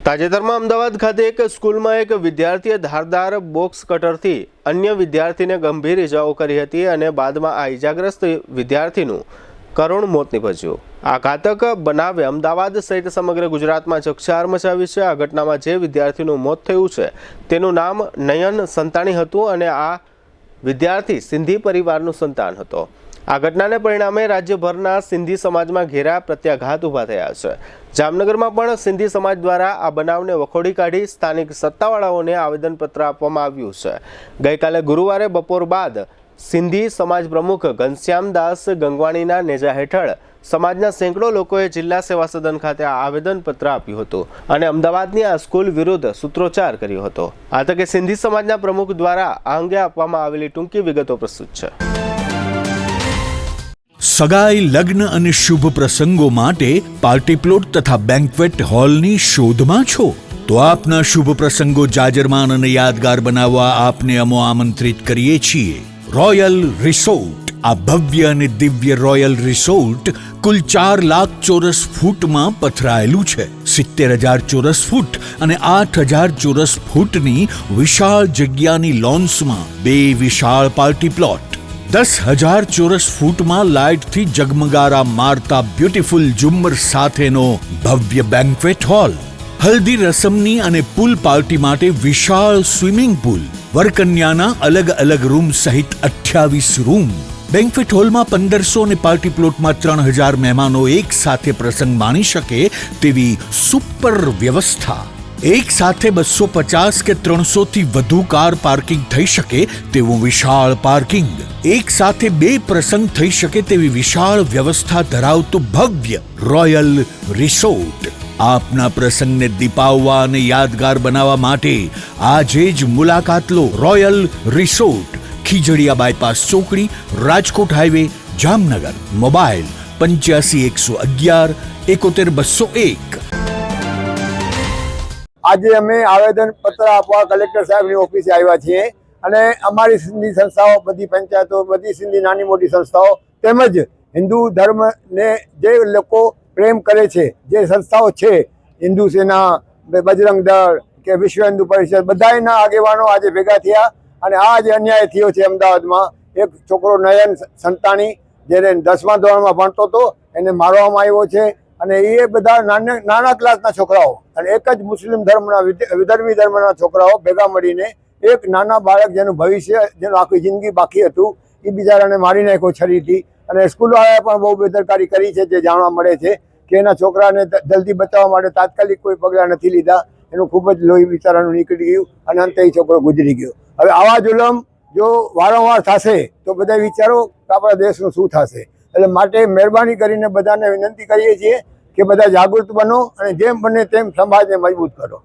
તાજેતરમાં અમદાવાદ ખાતે એક સ્કૂલમાં એક વિદ્યાર્થીએ ધારદાર બોક્સ કટરથી અન્ય વિદ્યાર્થીને ગંભીર ઇજાઓ કરી હતી અને બાદમાં આ ઇજાગ્રસ્ત વિદ્યાર્થીનું કરુણ મોત નીપજ્યું। આ ઘાતક બનાવે અમદાવાદ સહિત સમગ્ર ગુજરાતમાં ચકચાર મચાવી છે। આ ઘટનામાં જે વિદ્યાર્થીનું મોત થયું છે તેનું નામ નયન સંતાણી હતું અને આ વિદ્યાર્થી સિંધી પરિવારનું સંતાન હતો। આ ઘટનાને પરિણામે રાજ્યભરના સિંધી સમાજમાં ઘેરા પ્રત્યાઘાત ઊભા થયા છે। જામનગરમાં પણ સિંધી સમાજ દ્વારા આ બનાવને વખોડી કાઢી સ્થાનિક સત્તાવાળાઓને આવેદનપત્ર આપવામાં આવ્યું છે। ગઈકાલે ગુરુવારે બપોર બાદ સિંધી સમાજ પ્રમુખ ઘનશ્યામદાસ ગંગવાણીના નેજા હેઠળ સમાજના સેંકડો લોકોએ જિલ્લા સેવા સદન ખાતે આ આવેદનપત્ર આપ્યું હતું અને અમદાવાદની આ સ્કૂલ વિરુદ્ધ સૂત્રોચ્ચાર કર્યો હતો। આ તકે સિંધી સમાજના પ્રમુખ દ્વારા આ અંગે આપવામાં આવેલી ટૂંકી વિગતો પ્રસ્તુત છે। સગાઈ, લગ્ન અને શુભ પ્રસંગો માટે પાર્ટી પ્લોટ તથા બેન્ક્વેટ હોલની શોધમાં છો તો આપના શુભ પ્રસંગો જાજરમાન અને યાદગાર બનાવવા આપને અમો આમંત્રિત કરીએ છીએ। રોયલ રિસોર્ટ, આ ભવ્ય અને દિવ્ય રોયલ રિસોર્ટ કુલ 4 લાખ ચોરસ ફૂટમાં પથરાયેલું છે। 70,000 ચોરસ ફૂટ અને 8,000 ચોરસ ફૂટની વિશાળ જગ્યાની લોન્સમાં 2 વિશાળ પાર્ટી પ્લોટ, 10,000 ચોરસ ફૂટમાં લાઇટથી જગમગારા મારતા બ્યુટીફુલ ઝુમ્મર સાથેનો ભવ્ય બેન્ક્વેટ હોલ, હલ્દી રસમની અને પૂલ પાર્ટી માટે વિશાળ સ્વિમિંગ પૂલ, વરકન્યાના અલગ અલગ રૂમ સહિત 28 રૂમ। બેન્ક્વેટ હોલમાં 1500 અને પાર્ટી પ્લોટમાં 3,000 મહેમાનો એક સાથે પ્રસંગ માણી શકે તેવી સુપર વ્યવસ્થા। એક સાથે 250 કે 300 થી વધુ કાર પાર્કિંગ થઈ શકે તેવું વિશાળ પાર્કિંગ, એક સાથે 2 પ્રસંગ થઈ શકે તેવી વિશાળ વ્યવસ્થા ધરાવતું ભવ્ય રોયલ રિસોર્ટ। આપના પ્રસંગને દીપાવવા અને યાદગાર બનાવવા માટે આજે જ મુલાકાત લો। રોયલ રિસોર્ટ, ખીજડીયા બાયપાસ ચોકડી, રાજકોટ હાઈવે, જામનગર। મોબાઈલ 85 111 71 201। આજે અમે આવેદન પત્ર આપવા કલેક્ટર સાહેબની ઓફિસે આવ્યા છીએ અને અમારી સિંધી સંસ્થાઓ, બધી પંચાયતો, બધી સિંધી નાની મોટી સંસ્થાઓ તેમજ હિન્દુ ધર્મને જે લોકો પ્રેમ કરે છે, જે સંસ્થાઓ છે, હિન્દુ સેના, બજરંગ દળ કે વિશ્વ હિન્દુ પરિષદ, બધાના આગેવાનો આજે ભેગા થયા અને આ જે અન્યાય થયો છે અમદાવાદમાં, એક છોકરો નયન સંતાણી જેને 10મા ધોરણમાં ભણતો હતો એને મારવામાં આવ્યો છે અને એ બધા નાના ક્લાસના છોકરાઓ અને એક જ મુસ્લિમ ધર્મના વિધર્મી ધર્મના છોકરાઓ ભેગા મળીને એક નાના બાળક જેનું ભવિષ્ય, જેનું આખી જિંદગી બાકી હતું, એ બિચારાને મારી નાખ્યો છરીથી। અને સ્કૂલવાળાએ પણ બહુ બેદરકારી કરી છે, જે જાણવા મળે છે કે એના છોકરાને જલ્દી બચાવવા માટે તાત્કાલિક કોઈ પગલાં નથી લીધા। એનું ખૂબ જ લોહી બિચારાનું નીકળી ગયું અને અંતે એ છોકરો ગુજરી ગયો। હવે આવા જુલમ જો વારંવાર થશે તો બધા વિચારો કે આપણા દેશનું શું થશે। એટલે માટે મહેરબાની કરીને બધાને વિનંતી કરીએ છીએ કે બધા જાગૃત બનો અને જેમ બને તેમ સમાજને મજબૂત કરો।